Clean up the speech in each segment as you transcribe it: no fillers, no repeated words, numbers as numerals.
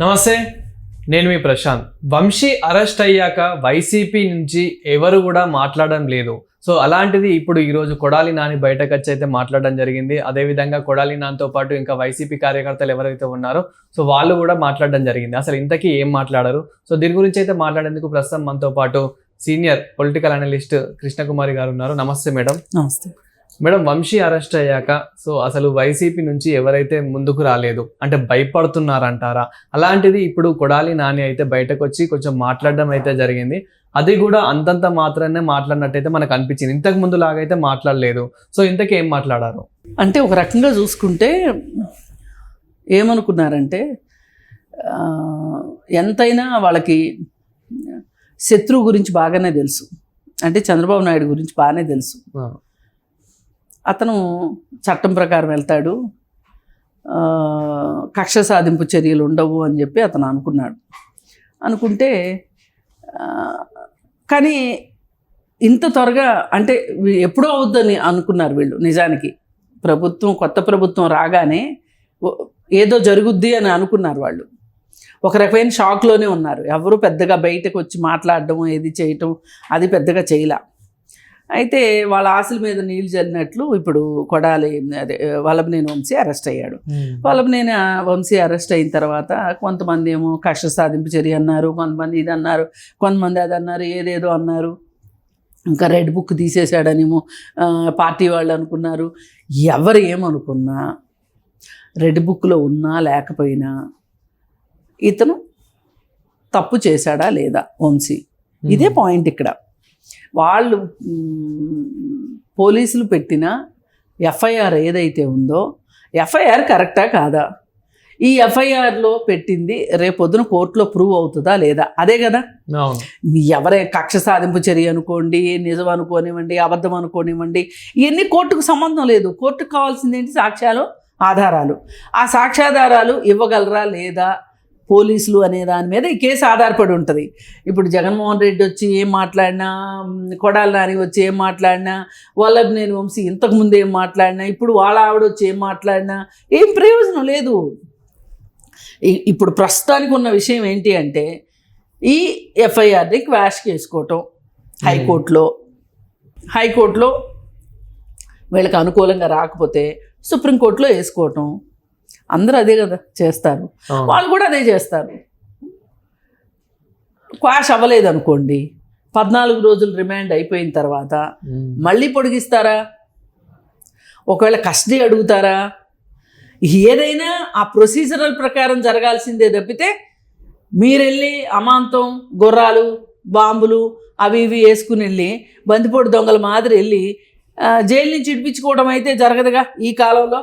నమస్తే, నేను మీ ప్రశాంత్. వంశీ అరెస్ట్ అయ్యాక వైసీపీ నుంచి ఎవరు కూడా మాట్లాడడం లేదు. సో అలాంటిది ఇప్పుడు ఈరోజు కొడాలి నాని బయటకు వచ్చి అయితే మాట్లాడడం జరిగింది. అదేవిధంగా కొడాలి నానితో పాటు ఇంకా వైసీపీ కార్యకర్తలు ఎవరైతే ఉన్నారో సో వాళ్ళు కూడా మాట్లాడడం జరిగింది. అసలు ఇంతకీ ఏం మాట్లాడారు? సో దీని గురించి అయితే మాట్లాడేందుకు ప్రస్తుతం మనతో పాటు సీనియర్ పొలిటికల్ అనలిస్ట్ కృష్ణకుమారి గారు ఉన్నారు. నమస్తే మేడం. నమస్తే మేడం, వంశీ అరెస్ట్ అయ్యాక సో అసలు వైసీపీ నుంచి ఎవరైతే ముందుకు రాలేదు అంటే భయపడుతున్నారంటారా? అలాంటిది ఇప్పుడు కొడాలి నాని అయితే బయటకు వచ్చి కొంచెం మాట్లాడడం అయితే జరిగింది. అది కూడా అంతంత మాత్రానే మాట్లాడినట్టయితే మనకు అనిపించింది. ఇంతకు ముందు లాగైతే మాట్లాడలేదు. సో ఇంతకీ ఏం మాట్లాడారు? అంటే ఒక రకంగా చూసుకుంటే ఏమనుకున్నారంటే ఎంతైనా వాళ్ళకి శత్రువు గురించి బాగానే తెలుసు. అంటే చంద్రబాబు నాయుడు గురించి బాగానే తెలుసు. అతను చట్టం ప్రకారం వెళ్తాడు, కక్ష సాధింపు చర్యలు ఉండవు అని చెప్పి అతను అనుకుంటే కానీ ఇంత త్వరగా అంటే ఎప్పుడో అవుద్దని అనుకున్నారు వీళ్ళు. నిజానికి కొత్త ప్రభుత్వం రాగానే ఏదో జరుగుద్ది అని అనుకున్నారు వాళ్ళు. ఒక రకమైన షాక్లోనే ఉన్నారు. ఎవరు పెద్దగా బయటకు వచ్చి మాట్లాడడం ఏది చేయటం అది పెద్దగా చేయలే. అయితే వాళ్ళ ఆశల మీద నీళ్ళు చల్లినట్లు ఇప్పుడు వల్లభనేని వంశీ అరెస్ట్ అయ్యాడు. వల్లభనేని వంశీ అరెస్ట్ అయిన తర్వాత కొంతమంది ఏమో కక్ష సాధింపు చర్య అన్నారు, కొంతమంది ఇది అన్నారు, కొంతమంది అది అన్నారు, ఏదేదో అన్నారు. ఇంకా రెడ్ బుక్ తీసేశాడనేమో పార్టీ వాళ్ళు అనుకున్నారు. ఎవరు ఏమనుకున్నా రెడ్ బుక్లో ఉన్నా లేకపోయినా ఇతను తప్పు చేశాడా లేదా వంశీ, ఇదే పాయింట్ ఇక్కడ. వాళ్ళు పోలీసులు పెట్టిన ఎఫ్ఐఆర్ ఏదైతే ఉందో ఎఫ్ఐఆర్ కరెక్టా కాదా, ఈ ఎఫ్ఐఆర్లో పెట్టింది రేపొద్దున కోర్టులో ప్రూవ్ అవుతుందా లేదా, అదే కదా. ఎవరే కక్ష సాధింపు చర్య అనుకోండి, నిజం అనుకోనివ్వండి, అబద్ధం అనుకోనివ్వండి, ఇవన్నీ కోర్టుకు సంబంధం లేదు. కోర్టుకు కావాల్సింది ఏంటి? సాక్ష్యాలు, ఆధారాలు. ఆ సాక్ష్యాధారాలు ఇవ్వగలరా లేదా పోలీసులు అనే దాని మీద ఈ కేసు ఆధారపడి ఉంటుంది. ఇప్పుడు జగన్మోహన్ రెడ్డి వచ్చి ఏం మాట్లాడినా, కొడాలి నాని వచ్చి ఏం మాట్లాడినా, వల్లభనేని వంశీ ఇంతకుముందు ఏం మాట్లాడినా, ఇప్పుడు వాళ్ళ ఆవిడ వచ్చి ఏం మాట్లాడినా ఏం ప్రయోజనం లేదు. ఇప్పుడు ప్రస్తుతానికి ఉన్న విషయం ఏంటి అంటే ఈ ఎఫ్ఐఆర్ని క్వాష్ చేసుకోవటం హైకోర్టులో వీళ్ళకి అనుకూలంగా రాకపోతే సుప్రీంకోర్టులో వేసుకోవటం. అందరూ అదే కదా చేస్తారు, వాళ్ళు కూడా అదే చేస్తారు. క్వాష్ అవ్వలేదు అనుకోండి, 14 రోజులు రిమాండ్ అయిపోయిన తర్వాత మళ్ళీ పొడిగిస్తారా? ఒకవేళ కస్టడీ అడుగుతారా? ఏదైనా ఆ ప్రొసీజరల్ ప్రకారం జరగాల్సిందే తప్పితే మీరెళ్ళి అమాంతం గుర్రాలు బాంబులు అవి ఇవి వేసుకుని వెళ్ళి బందిపోటు దొంగల మాదిరి వెళ్ళి జైలు నుంచి ఇడిపించుకోవడం అయితే జరగదుగా ఈ కాలంలో.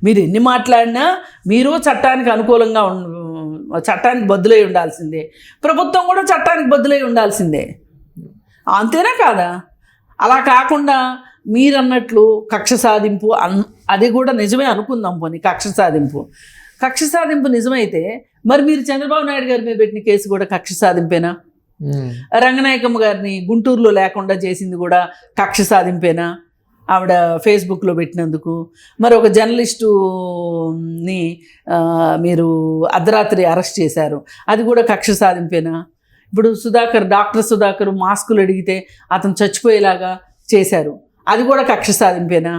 మీరు ఎన్ని మాట్లాడినా మీరు చట్టానికి అనుకూలంగా చట్టానికి బద్దులై ఉండాల్సిందే, ప్రభుత్వం కూడా చట్టానికి బద్దులై ఉండాల్సిందే. అంతేనా కాదా? అలా కాకుండా మీరన్నట్లు కక్ష సాధింపు అది కూడా నిజమే అనుకుందాం. పోనీ కక్ష సాధింపు నిజమైతే మరి మీరు చంద్రబాబు నాయుడు గారి మీద పెట్టిన కేసు కూడా కక్ష సాధింపేనా? రంగనాయకమ్మ గారిని గుంటూరులో లేకుండా చేసింది కూడా కక్ష సాధింపేనా? ఆవిడ ఫేస్బుక్లో పెట్టినందుకు. మరి ఒక జర్నలిస్టుని మీరు అర్ధరాత్రి అరెస్ట్ చేశారు, అది కూడా కక్ష సాధింపేనా? ఇప్పుడు డాక్టర్ సుధాకర్ మాస్కులు అడిగితే అతను చచ్చిపోయేలాగా చేశారు, అది కూడా కక్ష సాధింపేనా?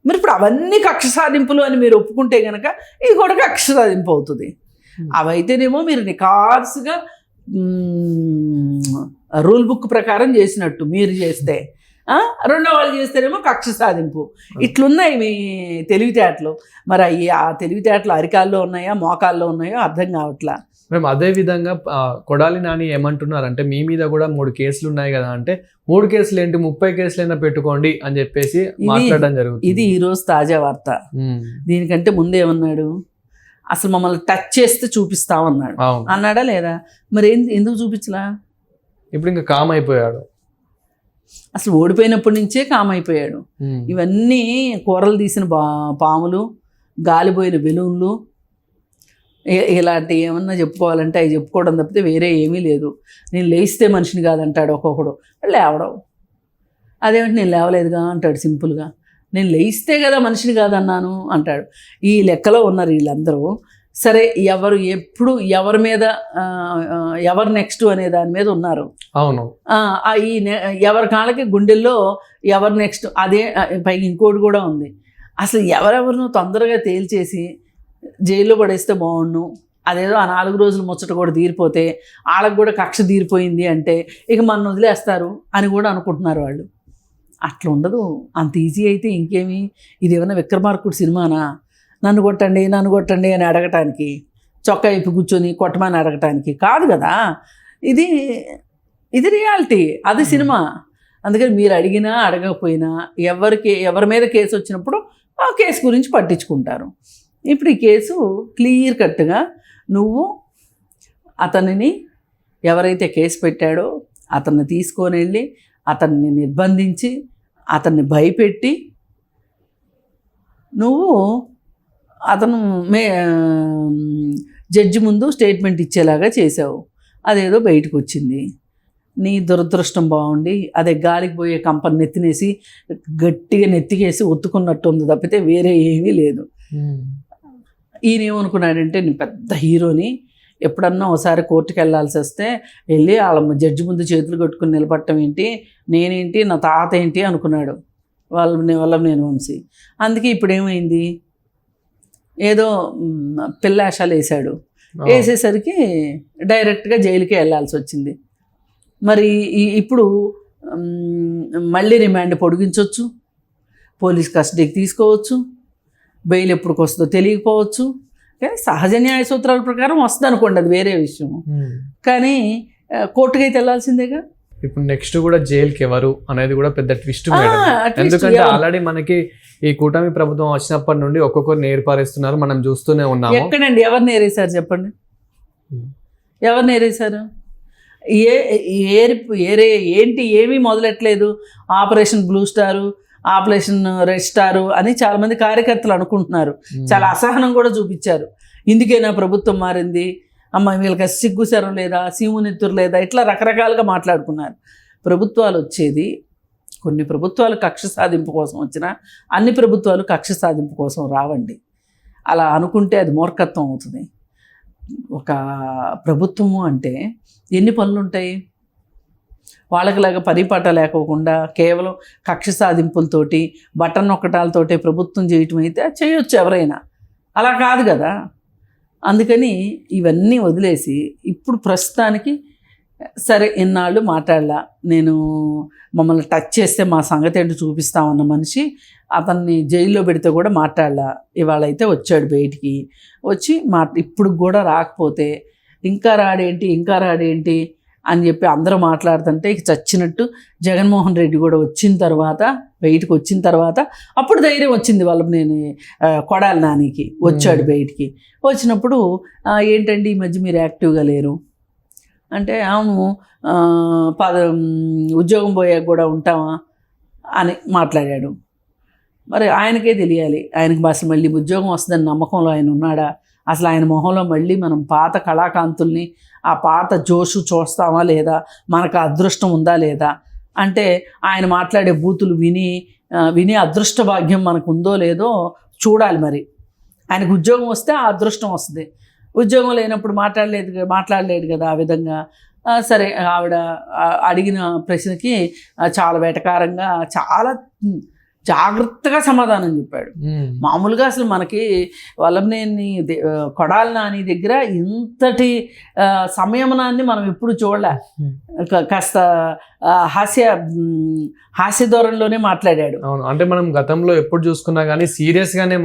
మరి ఇప్పుడు అవన్నీ కక్ష సాధింపులు అని మీరు ఒప్పుకుంటే కనుక ఇది కూడా కక్ష సాధింపు అవుతుంది. అవైతేనేమో మీరు నికార్సుగా రూల్ బుక్ ప్రకారం చేసినట్టు మీరు చేస్తే, రెండో వాళ్ళు చేస్తేనేమో కక్ష సాధింపు. ఇట్లున్నాయి మీ తెలివితేటలు. మరి ఆ తెలివితేటలు అరికాల్లో ఉన్నాయా మోకాల్లో ఉన్నాయో అర్థం కావట్లా. మేము అదే విధంగా కొడాలి నాని ఏమంటున్నారంటే మీ మీద కూడా 3 కేసులు ఉన్నాయి కదా అంటే 3 కేసులు ఏంటి 30 కేసులైనా పెట్టుకోండి అని చెప్పేసి మాట్లాడడం జరుగుతుంది. ఇది ఈరోజు తాజా వార్త. దీనికంటే ముందే ఏమన్నాడు? అసలు మమ్మల్ని టచ్ చేస్తే చూపిస్తామన్నాడు. అన్నాడా లేదా? మరి ఎందుకు చూపించలా? ఇప్పుడు ఇంకా కామ్ అయిపోయాడు. అసలు ఓడిపోయినప్పటి నుంచే కామ్ అయిపోయాడు. ఇవన్నీ కూరలు తీసిన పాములు, గాలిపోయిన బెలూన్లు, ఇలాంటి ఏమన్నా చెప్పుకోవాలంటే అవి చెప్పుకోవడం తప్పితే వేరే ఏమీ లేదు. నేను లేస్తే మనిషిని కాదంటాడు ఒక్కొక్కడు. లేవడం అదేమిటి, నేను లేవలేదుగా అంటాడు సింపుల్గా. నేను లేయిస్తే కదా మనిషిని కాదన్నాను అంటాడు. ఈ లెక్కలో ఉన్నారు వీళ్ళందరూ. సరే ఎవరు ఎప్పుడు ఎవరి మీద ఎవరు నెక్స్ట్ అనే దాని మీద ఉన్నారు. అవును. ఎవరి కాళ్ళకి గుండెల్లో ఎవరు నెక్స్ట్ అదే. పైకి ఇంకోటి కూడా ఉంది, అసలు ఎవరెవరినో తొందరగా తేల్చేసి జైల్లో పడేస్తే బాగుండు, అదేదో ఆ 4 రోజులు ముచ్చట కూడా తీరిపోతే వాళ్ళకి కూడా కక్ష తీరిపోయింది అంటే ఇక మన వదిలేస్తారు అని కూడా అనుకుంటున్నారు వాళ్ళు. అట్లా ఉండదు. అంత ఈజీ అయితే ఇంకేమి, ఇది ఏమైనా విక్రమార్కుడు సినిమానా నన్ను కొట్టండి అని అడగటానికి, చొక్కా ఇప్పి కూర్చొని కొట్టమని అడగటానికి కాదు కదా. ఇది రియాలిటీ, అది సినిమా. అందుకని మీరు అడిగినా అడగకపోయినా ఎవరి మీద కేసు వచ్చినప్పుడు ఆ కేసు గురించి పట్టించుకుంటారు. ఇప్పుడు ఈ కేసు క్లియర్ కట్గా నువ్వు అతనిని ఎవరైతే కేసు పెట్టాడో అతన్ని తీసుకొని వెళ్ళి అతన్ని నిర్బంధించి అతన్ని భయపెట్టి నువ్వు అతను జడ్జి ముందు స్టేట్మెంట్ ఇచ్చేలాగా చేసావు. అదేదో బయటకు వచ్చింది. నీ దురదృష్టం బాగుండి అదే గాలికి పోయే కంపని నెత్తినేసి గట్టిగా నెత్తికేసి ఒత్తుకున్నట్టు ఉంది తప్పితే వేరే ఏమీ లేదు. ఈయన ఏమనుకున్నాడంటే నేను పెద్ద హీరోని, ఎప్పుడన్నా ఒకసారి కోర్టుకు వెళ్ళాల్సి వస్తే వెళ్ళి వాళ్ళ జడ్జి ముందు చేతులు కట్టుకుని నిలబడటం ఏంటి, నేనేంటి, నా తాత ఏంటి అనుకున్నాడు వల్లభనేని వంశీ. అందుకే ఇప్పుడు ఏమైంది, ఏదో పిల్లాశాలు వేసాడు. వేసేసరికి డైరెక్ట్గా జైలుకే వెళ్ళాల్సి వచ్చింది. మరి ఇప్పుడు మళ్ళీ రిమాండ్ పొడిగించవచ్చు, పోలీస్ కస్టడీకి తీసుకోవచ్చు, బెయిల్ ఎప్పటికి వస్తుందో తెలియకపోవచ్చు. కానీ సహజ న్యాయ సూత్రాల ప్రకారం వస్తుంది అనుకోండి, అది వేరే విషయం. కానీ కోర్టుకి అయితే వెళ్ళాల్సిందేగా. ఇప్పుడు నెక్స్ట్ కూడా జైలుకి ఎవరు అనేది కూడా పెద్ద ట్విస్ట్. ఎందుకంటే ఆల్రెడీ మనకి ఈ కూటమి ప్రభుత్వం వచ్చినప్పటి నుండి ఒక్కొక్కరు నేర్పారేస్తున్నారు, మనం చూస్తూనే ఉన్నాము. ఎక్కడండి ఎవరు నేరేశారు చెప్పండి, ఎవరు నేరేశారు? ఏంటి ఏమీ మొదలెట్లేదు. Operation blue star, operation red star అని చాలామంది కార్యకర్తలు అనుకుంటున్నారు. చాలా అసహనం కూడా చూపించారు. ఇందుకేనా ప్రభుత్వం మారింది, అమ్మ వీళ్ళకి సిగ్గుసరం లేదా, సీమునెత్తురు లేదా, ఇట్లా రకరకాలుగా మాట్లాడుకున్నారు. ప్రభుత్వాలు వచ్చేది, కొన్ని ప్రభుత్వాలు కక్ష సాధింపు కోసం వచ్చినా అన్ని ప్రభుత్వాలు కక్ష సాధింపు కోసం రావండి. అలా అనుకుంటే అది మూర్ఖత్వం అవుతుంది. ఒక ప్రభుత్వము అంటే ఎన్ని పనులు ఉంటాయి, వాళ్ళకిలాగా పరిపాట లేకోకుండా కేవలం కక్ష సాధింపులతోటి బటన్ నొక్కటాలతోటే ప్రభుత్వం చేయటం అయితే చేయొచ్చు ఎవరైనా, అలా కాదు కదా. అందుకని ఇవన్నీ వదిలేసి ఇప్పుడు ప్రస్తుతానికి సరే ఇన్నాళ్ళు మాట్లాడలా, నేను మమ్మల్ని టచ్ చేస్తే మా సంగతి ఏంటో చూపిస్తామన్న మనిషి అతన్ని జైల్లో పెడితే కూడా మాట్లాడలా. ఇవాళ అయితే వచ్చాడు బయటికి, వచ్చి ఇప్పుడు కూడా రాకపోతే ఇంకా రాడేంటి అని చెప్పి అందరూ మాట్లాడుతుంటే ఇక చచ్చినట్టు జగన్మోహన్ రెడ్డి కూడా బయటకు వచ్చిన తర్వాత అప్పుడు ధైర్యం వచ్చింది నేను కొడాలి నానికి. వచ్చాడు బయటికి, వచ్చినప్పుడు ఏంటండి ఈ మధ్య మీరు యాక్టివ్గా లేరు అంటే, అవును ఉద్యోగం పోయాక కూడా ఉంటామా అని మాట్లాడాడు. మరి ఆయనకే తెలియాలి, ఆయనకి అసలు మళ్ళీ ఉద్యోగం వస్తుందని నమ్మకంలో ఆయన ఉన్నాడా, అసలు ఆయన మొహంలో మళ్ళీ మనం పాత కళాకాంతుల్ని ఆ పాత జోషు చూస్తామా లేదా, మనకు అదృష్టం ఉందా లేదా అంటే ఆయన మాట్లాడే బూతులు విని అదృష్ట భాగ్యం మనకు ఉందో లేదో చూడాలి. మరి ఆయనకు ఉద్యోగం వస్తే ఆ అదృష్టం వస్తుంది, ఉద్యోగం లేనప్పుడు మాట్లాడలేడు కదా ఆ విధంగా. సరే ఆవిడ అడిగిన ప్రశ్నకి చాలా వెటకారంగా చాలా జాగ్రత్తగా సమాధానం చెప్పాడు. మామూలుగా అసలు మనకి వల్లభనేని కొడాలి నాని దగ్గర ఇంతటి సంయమనాన్ని మనం ఎప్పుడు చూడలే. కాస్త హాస్య ధోరణిలోనే మాట్లాడాడు. అవును, అంటే మనం గతంలో ఎప్పుడు చూసుకున్నా కానీ సీరియస్ గానే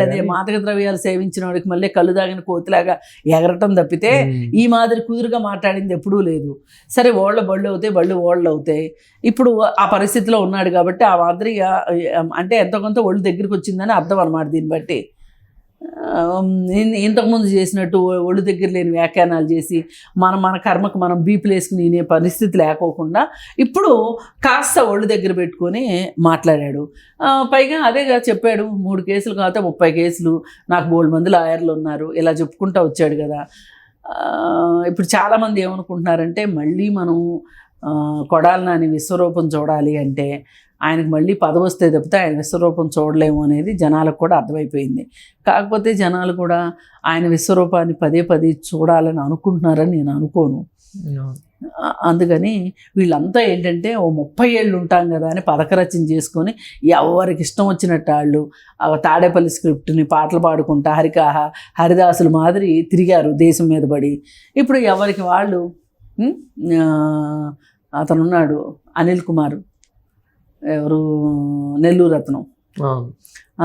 అదే మాదక ద్రవ్యాలు సేవించిన వాడికి మళ్ళీ కళ్ళు దాగిన కోతిలాగా ఎగరటం తప్పితే ఈ మాదిరి కుదురుగా మాట్లాడింది ఎప్పుడూ లేదు. సరే ఓళ్ళ బళ్ళు అవుతాయి. ఇప్పుడు ఆ పరిస్థితిలో ఉన్నాడు కాబట్టి ఆ మాదిరిగా అంటే ఎంతో కొంత ఒళ్ళు దగ్గరికి వచ్చిందని అర్థం అన్నమాట. దీన్ని బట్టి ఇంతకుముందు చేసినట్టు ఒళ్ళు దగ్గర లేని వ్యాఖ్యానాలు చేసి మన కర్మకు మనం బీపులు వేసుకుని తినే పరిస్థితి లేకోకుండా ఇప్పుడు కాస్త ఒళ్ళు దగ్గర పెట్టుకొని మాట్లాడాడు. పైగా అదేగా చెప్పాడు, 3 కేసులు కాకపోతే 30 కేసులు, నాకు 3 మంది లాయర్లు ఉన్నారు, ఇలా చెప్పుకుంటూ వచ్చాడు కదా. ఇప్పుడు చాలామంది ఏమనుకుంటున్నారంటే మళ్ళీ మనం కొడాలి నాని విశ్వరూపం చూడాలి అంటే ఆయనకు మళ్ళీ పదవి వస్తే తప్పితే ఆయన విశ్వరూపం చూడలేము అనేది జనాలకు కూడా అర్థమైపోయింది. కాకపోతే జనాలు కూడా ఆయన విశ్వరూపాన్ని పదే పదే చూడాలని అనుకుంటున్నారని నేను అనుకోను. అందుకని వీళ్ళంతా ఏంటంటే ఓ 30 ఏళ్ళు ఉంటాం కదా అని పథకరచన చేసుకొని ఎవరికి ఇష్టం వచ్చినట్టు వాళ్ళు తాడేపల్లి స్క్రిప్ట్ని పాటలు పాడుకుంటా హరిదాసుల మాదిరి తిరిగారు దేశం మీద పడి. ఇప్పుడు ఎవరికి వాళ్ళు అతనున్నాడు అనిల్ కుమార్, ఎవరు నెల్లూరు అతను,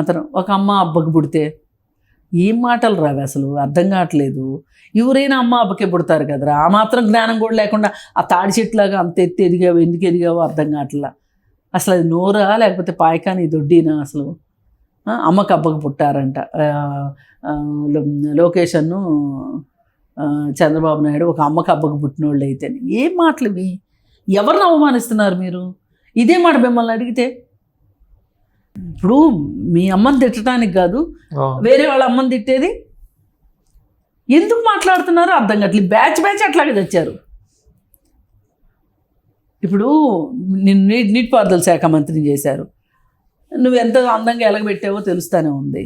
అతను ఒక అమ్మ అబ్బకి పుడితే ఏం మాటలు రావి అసలు అర్థం కావట్లేదు. ఎవరైనా అమ్మ అబ్బకే పుడతారు కదరా, ఆ మాత్రం జ్ఞానం కూడా లేకుండా ఆ తాడి చెట్లాగా అంత ఎత్తి ఎదిగావు, ఎందుకు ఎదిగావో అర్థం కావట్లా. అసలు అది నోరా లేకపోతే పాయకాని దొడ్డినా అసలు. అమ్మకి అబ్బకి పుట్టారంట లోకేషన్ను చంద్రబాబు నాయుడు, ఒక అమ్మకి అబ్బకి పుట్టినోళ్ళు అయితే. ఏం మాటలు ఇవి? ఎవరిని అవమానిస్తున్నారు మీరు? ఇదే మాట మిమ్మల్ని అడిగితే ఇప్పుడు మీ అమ్మని తిట్టడానికి కాదు, వేరే వాళ్ళ అమ్మని తిట్టేది ఎందుకు మాట్లాడుతున్నారో అర్థం కావట్లేదు. బ్యాచ్ అట్లాగే తెచ్చారు. ఇప్పుడు నిన్ను నీటిపారుదల శాఖ మంత్రిని చేశారు, నువ్వు ఎంత అందంగా ఎలగబెట్టావో తెలుస్తూనే ఉంది.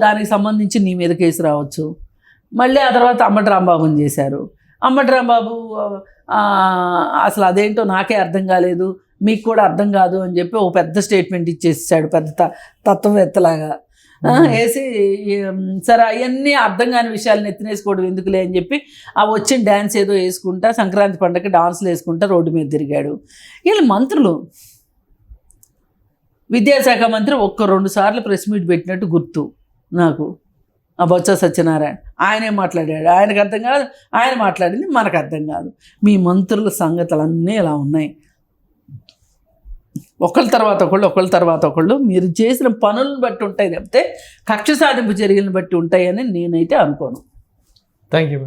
దానికి సంబంధించి నీ మీద కేసు రావచ్చు. మళ్ళీ ఆ తర్వాత అంబటి రాంబాబుని చేశారు. అంబటి రాంబాబు అసలు అదేంటో నాకే అర్థం కాలేదు, మీకు కూడా అర్థం కాదు అని చెప్పి ఓ పెద్ద స్టేట్మెంట్ ఇచ్చేసాడు, పెద్ద తత్వవేత్తలాగా వేసి. సరే అవన్నీ అర్థం కాని విషయాలను ఎత్తినేసుకోవడం ఎందుకులే అని చెప్పి ఆ వచ్చిన డ్యాన్స్ ఏదో వేసుకుంటా సంక్రాంతి పండగకి డాన్సులు వేసుకుంటా రోడ్డు మీద తిరిగాడు. వీళ్ళు మంత్రులు, విద్యాశాఖ మంత్రి 1-2 సార్లు ప్రెస్ మీట్ పెట్టినట్టు గుర్తు నాకు, ఆ బొత్స సత్యనారాయణ. ఆయనే మాట్లాడాడు, ఆయనకు అర్థం కాదు, ఆయన మాట్లాడింది మనకు అర్థం కాదు. మీ మంత్రుల సంగతులన్నీ ఇలా ఉన్నాయి, ఒకళ్ళ తర్వాత ఒకళ్ళు మీరు చేసిన పనులను బట్టి ఉంటాయి తప్పితే కక్ష సాధింపు చర్యలను బట్టి ఉంటాయని నేనైతే అనుకోను. Thank you.